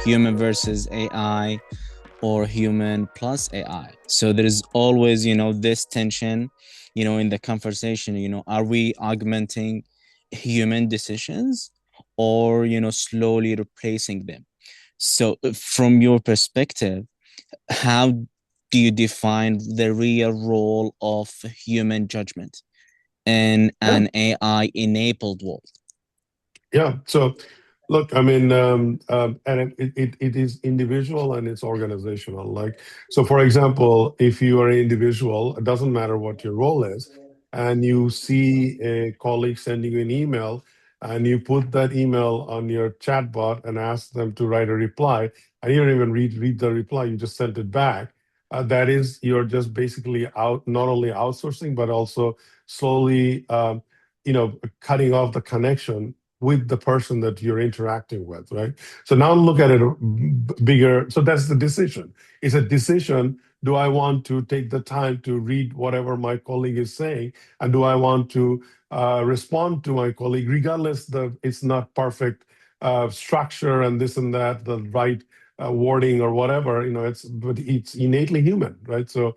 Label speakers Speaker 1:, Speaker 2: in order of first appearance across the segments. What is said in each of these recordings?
Speaker 1: human versus AI or human plus AI. So there is always, this tension, in the conversation, are we augmenting human decisions or, slowly replacing them? So from your perspective, how do you define the real role of human judgment in
Speaker 2: Yeah,
Speaker 1: an AI enabled world?
Speaker 2: yeah. So, look, I mean, and it is individual and it's organizational. Like, so for example, if you are an individual, it doesn't matter what your role is, and you see a colleague sending you an email, and you put that email on your chatbot and ask them to write a reply, and you don't even read the reply, you just sent it back. That is, you're just basically out not only outsourcing but also slowly, cutting off the connection with the person that you're interacting with, right? So now look at it bigger. So that's the decision. It's a decision. Do I want to take the time to read whatever my colleague is saying, and do I want to respond to my colleague, regardless the it's not perfect structure and this and that, the right wording or whatever, but it's innately human, right? So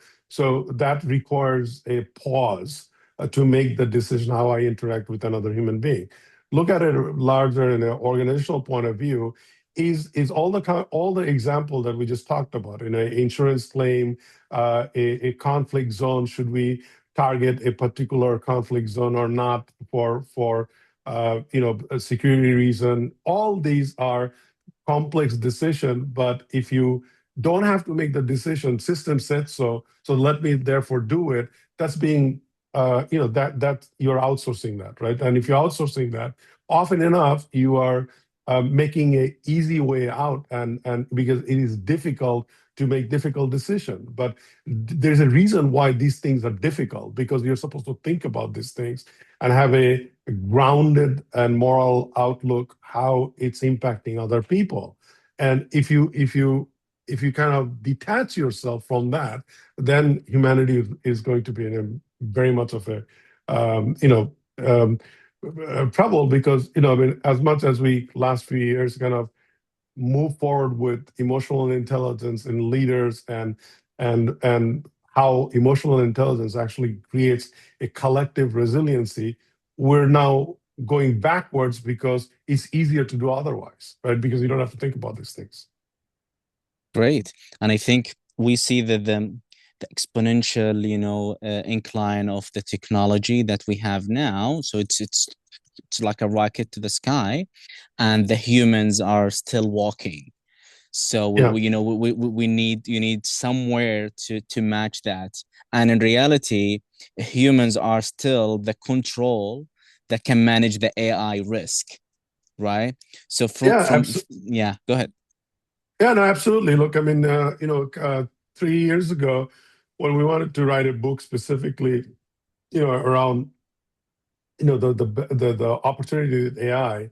Speaker 2: that requires a pause to make the decision how I interact with another human being. Look at it larger in an organizational point of view. Is all the example that we just talked about in an insurance claim, a conflict zone? Should we target a particular conflict zone or not for a security reason? All these are complex decision, but if you don't have to make the decision, system said so, so let me therefore do it. That's being that you're outsourcing that, right? And if you're outsourcing that, often enough you are making a easy way out, and because it is difficult to make difficult decision. But there's a reason why these things are difficult, because you're supposed to think about these things and have a grounded and moral outlook how it's impacting other people. And if you kind of detach yourself from that, then humanity is going to be in a very much of a um, you know um, trouble, because I mean, as much as we last few years kind of move forward with emotional intelligence in leaders, and how emotional intelligence actually creates a collective resiliency, we're now going backwards because it's easier to do otherwise, right? Because you don't have to think about these things.
Speaker 1: Great. And I think we see that the exponential, incline of the technology that we have now. So it's like a rocket to the sky, and the humans are still walking. So
Speaker 2: Yeah.
Speaker 1: we need you need somewhere to match that. And in reality, humans are still the control that can manage the AI risk, right? So
Speaker 2: Yeah,
Speaker 1: yeah, go ahead.
Speaker 2: yeah, no, absolutely. Look, I mean, 3 years ago, when we wanted to write a book specifically, around the opportunity with AI,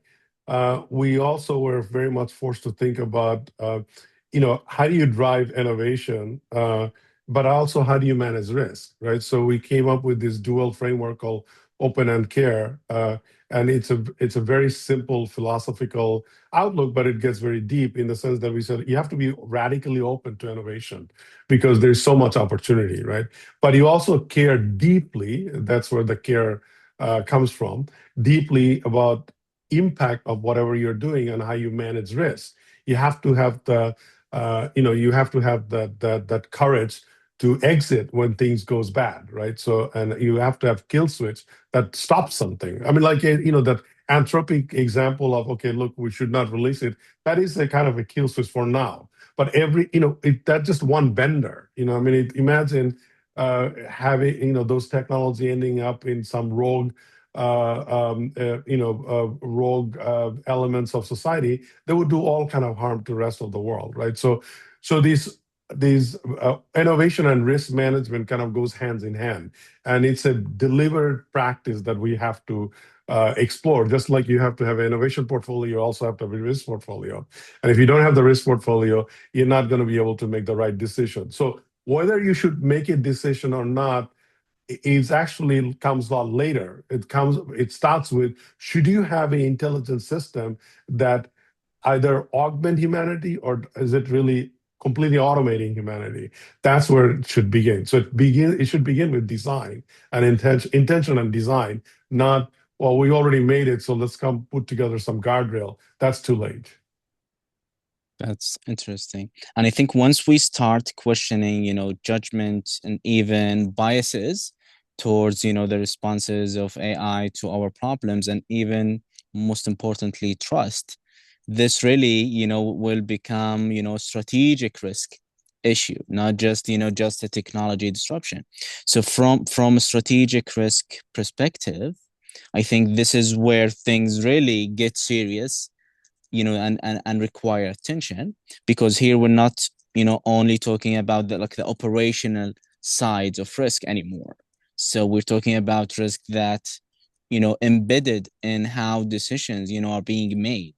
Speaker 2: we also were very much forced to think about how do you drive innovation, but also how do you manage risk, right? So we came up with this dual framework called open and care, and it's a very simple philosophical outlook, but it gets very deep in the sense that we said you have to be radically open to innovation because there's so much opportunity, right? But you also care deeply. That's where the care comes from, deeply about impact of whatever you're doing and how you manage risk. You have to have you have to have that courage to exit when things goes bad, right? So, and you have to have kill switch that stops something. I mean, like that anthropic example of, okay, look, we should not release it. That is a kind of a kill switch for now. But that's just one vendor. I mean, imagine having those technology ending up in some rogue elements of society that would do all kind of harm to the rest of the world, right? So these innovation and risk management kind of goes hands in hand, and it's a deliberate practice that we have to explore. Just like you have to have an innovation portfolio, you also have to have a risk portfolio. And if you don't have the risk portfolio, you're not going to be able to make the right decision. So whether you should make a decision or not is actually comes a lot later. It starts with, should you have an intelligent system that either augment humanity or is it really completely automating humanity? That's where it should begin. So it should begin with design and intention and design, not, well, we already made it, so let's come put together some guardrail. That's too late.
Speaker 1: That's interesting. And I think once we start questioning, judgment and even biases towards, the responses of AI to our problems, and even most importantly, trust, this really, will become, strategic risk issue, not just, just a technology disruption. So from a strategic risk perspective, I think this is where things really get serious, and require attention, because here we're not, only talking about the operational sides of risk anymore. So we're talking about risk that, embedded in how decisions, are being made.